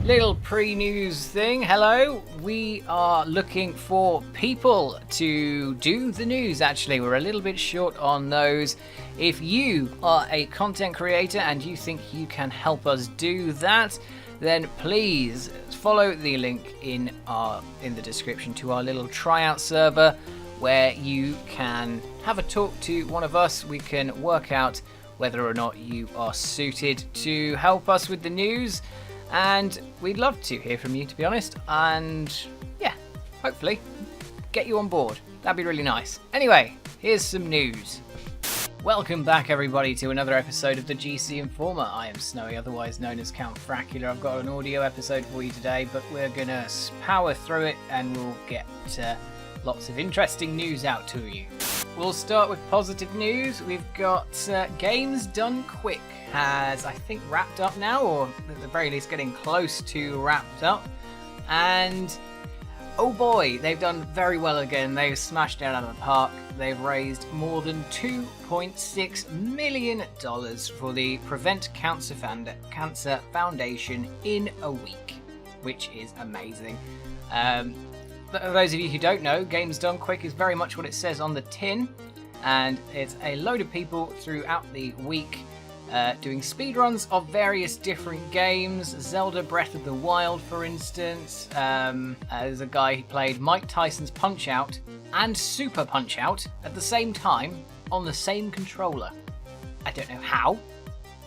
Little pre-news thing. Hello. We are looking for people to do the news. Actually, we're a little bit short on those. If you are a content creator and you think you can help us do that, then please follow the link in the description to our little tryout server, where you can have a talk to one of us. We can work out whether or not you are suited to help us with the news. And we'd love to hear from you, to be honest. And yeah, hopefully get you on board. That'd be really nice. Anyway, here's some news. Welcome back, everybody, to another episode of the GC Informer. I am Snowy, otherwise known as Count Fracula. I've got an audio episode for you today, but we're going to power through it and we'll get lots of interesting news out to you. We'll start with positive news. We've got Games Done Quick has, I think, wrapped up now, or at the very least getting close to wrapped up. And oh boy, they've done very well again. They've smashed it out of the park. They've raised more than $2.6 million for the Prevent Cancer Foundation in a week, which is amazing. For those of you who don't know, Games Done Quick is very much what it says on the tin, and it's a load of people throughout the week doing speedruns of various different games. Zelda Breath of the Wild, for instance. There's a guy who played Mike Tyson's Punch-Out and Super Punch-Out at the same time on the same controller. I don't know how,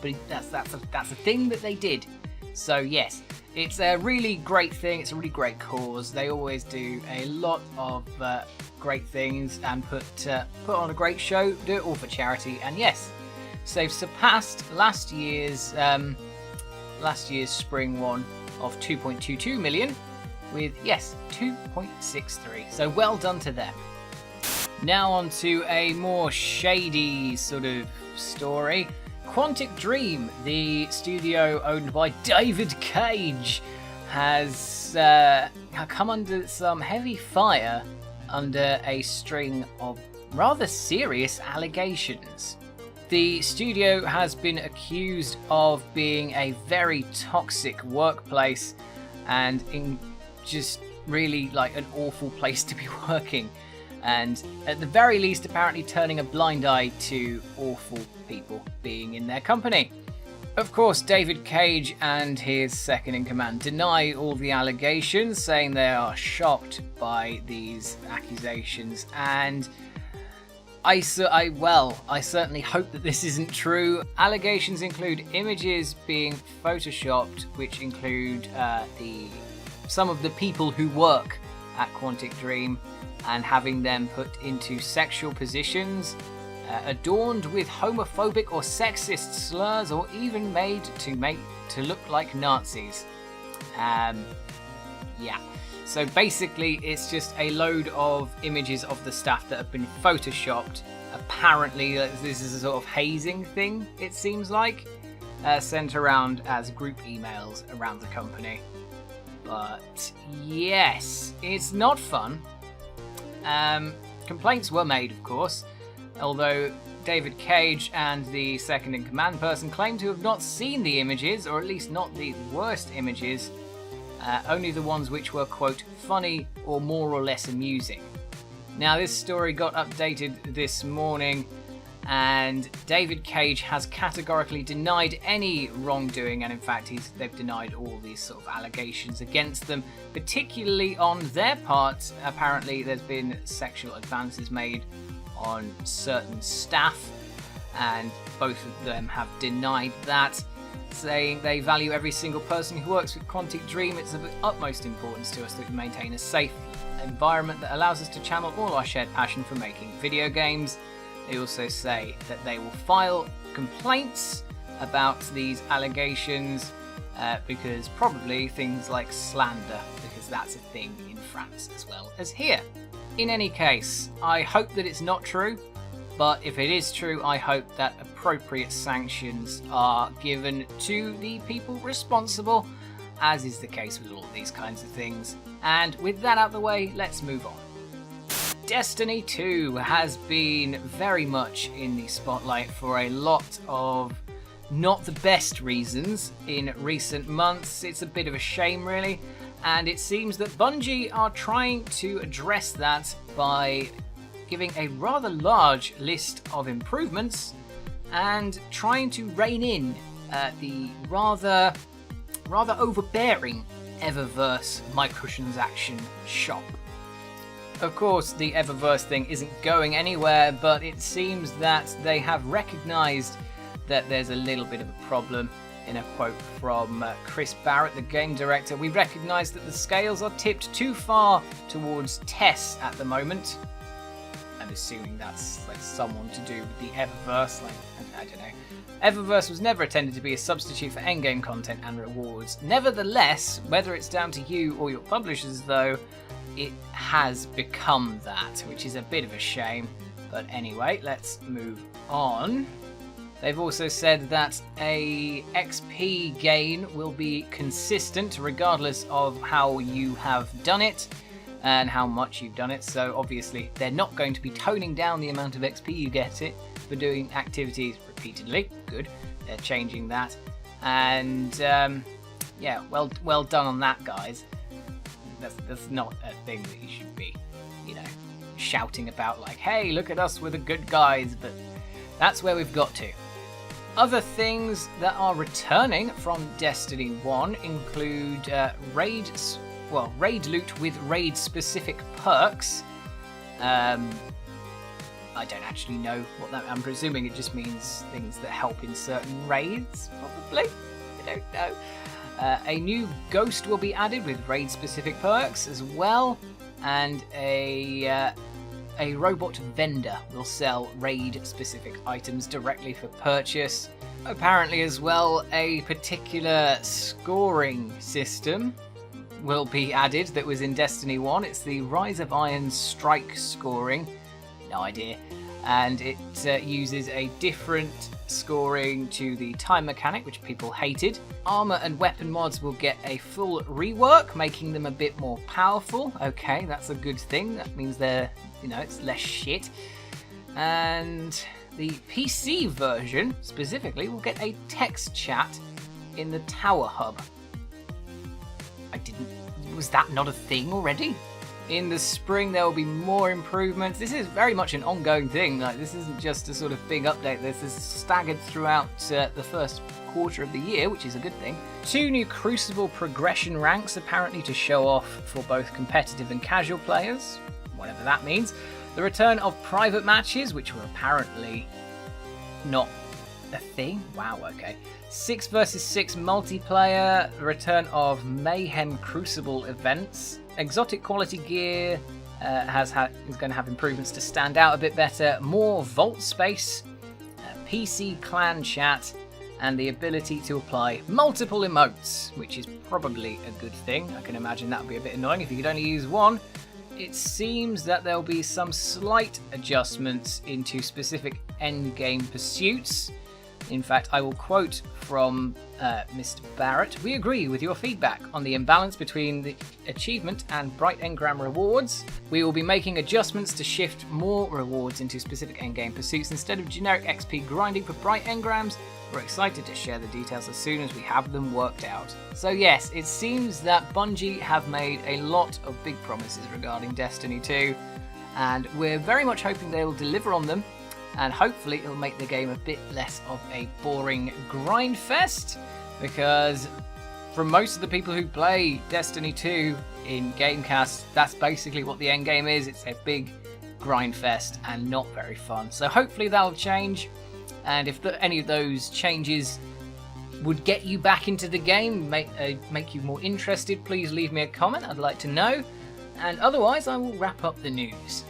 but that's a thing that they did. So yes, it's a really great thing. It's a really great cause. They always do a lot of great things and put on a great show. Do it all for charity. And yes, so they've surpassed last year's spring one of 2.22 million with, yes, 2.63. So well done to them. Now on to a more shady sort of story. Quantic Dream, the studio owned by David Cage, has come under some heavy fire under a string of rather serious allegations. The studio has been accused of being a very toxic workplace and in just really like an awful place to be working. And at the very least, apparently turning a blind eye to awful people being in their company. Of course, David Cage and his second-in-command deny all the allegations, saying they are shocked by these accusations. And I certainly hope that this isn't true. Allegations include images being photoshopped, which include some of the people who work at Quantic Dream, and having them put into sexual positions, adorned with homophobic or sexist slurs, or even made to look like Nazis. Yeah. So basically, it's just a load of images of the staff that have been photoshopped. Apparently, this is a sort of hazing thing, it seems like, sent around as group emails around the company. But yes, it's not fun. Complaints were made, of course, although David Cage and the second-in-command person claim to have not seen the images, or at least not the worst images, only the ones which were, quote, funny or more or less amusing. Now, this story got updated this morning, and David Cage has categorically denied any wrongdoing, and in fact they've denied all these sort of allegations against them, particularly on their part. Apparently there's been sexual advances made on certain staff, and both of them have denied that, saying they value every single person who works with Quantic Dream. It's of utmost importance to us that we maintain a safe environment that allows us to channel all our shared passion for making video games. They also say that they will file complaints about these allegations because probably things like slander, because that's a thing in France as well as here. In any case, I hope that it's not true, but if it is true, I hope that appropriate sanctions are given to the people responsible, as is the case with all of these kinds of things. And with that out of the way, let's move on. Destiny 2 has been very much in the spotlight for a lot of not the best reasons in recent months. It's a bit of a shame, really, and it seems that Bungie are trying to address that by giving a rather large list of improvements and trying to rein in the rather overbearing Eververse microtransaction shop. Of course, the Eververse thing isn't going anywhere, but it seems that they have recognised that there's a little bit of a problem. In a quote from Chris Barrett, the game director, "We recognise that the scales are tipped too far towards TES at the moment." I'm assuming that's like someone to do with the Eververse, like, I don't know. Eververse was never intended to be a substitute for endgame content and rewards. Nevertheless, whether it's down to you or your publishers though, it has become that, which is a bit of a shame. But anyway, let's move on. They've also said that a XP gain will be consistent regardless of how you have done it and how much you've done it. So obviously they're not going to be toning down the amount of XP you get it for doing activities repeatedly. Good, they're changing that. And yeah, well done on that, guys. That's not a thing that you should be, shouting about like, hey, look at us, we're the good guys, but that's where we've got to. Other things that are returning from Destiny 1 include raid loot with raid-specific perks. I don't actually know what that. I'm presuming it just means things that help in certain raids, probably. I don't know. A new ghost will be added with raid-specific perks as well, and a robot vendor will sell raid-specific items directly for purchase. Apparently as well, a particular scoring system will be added that was in Destiny 1. It's the Rise of Iron strike scoring. No idea. And it uses a different scoring to the time mechanic, which people hated. Armor and weapon mods will get a full rework, making them a bit more powerful. Okay, that's a good thing. That means they're, it's less shit. And the PC version, specifically, will get a text chat in the Tower Hub. Was that not a thing already? In the spring, there will be more improvements. This is very much an ongoing thing. Like, this isn't just a sort of big update. This is staggered throughout the first quarter of the year, which is a good thing. 2 new Crucible progression ranks, apparently to show off for both competitive and casual players, whatever that means. The return of private matches, which were apparently not a thing. Wow, okay. 6 versus 6 multiplayer, the return of Mayhem Crucible events. Exotic quality gear is going to have improvements to stand out a bit better. More vault space, PC clan chat, and the ability to apply multiple emotes, which is probably a good thing. I can imagine that would be a bit annoying if you could only use one. It seems that there'll be some slight adjustments into specific endgame pursuits. In fact, I will quote from Mr. Barrett. "We agree with your feedback on the imbalance between the achievement and bright engram rewards. We will be making adjustments to shift more rewards into specific endgame pursuits instead of generic XP grinding for bright engrams. We're excited to share the details as soon as we have them worked out." So yes, it seems that Bungie have made a lot of big promises regarding Destiny 2, and we're very much hoping they will deliver on them. And hopefully it'll make the game a bit less of a boring grind fest, because for most of the people who play Destiny 2 in GameCast, that's basically what the end game is. It's a big grind fest and not very fun. So hopefully that'll change, and if any of those changes would get you back into the game, make you more interested, please leave me a comment. I'd like to know. And otherwise, I will wrap up the news.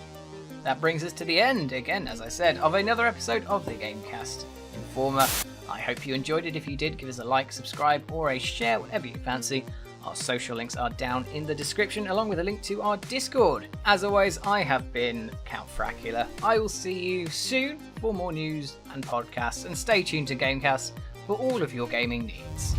That brings us to the end, again, as I said, of another episode of the GameCast Informer. I hope you enjoyed it. If you did, give us a like, subscribe, or a share, whatever you fancy. Our social links are down in the description, along with a link to our Discord. As always, I have been Count Fracula. I will see you soon for more news and podcasts, and stay tuned to GameCast for all of your gaming needs.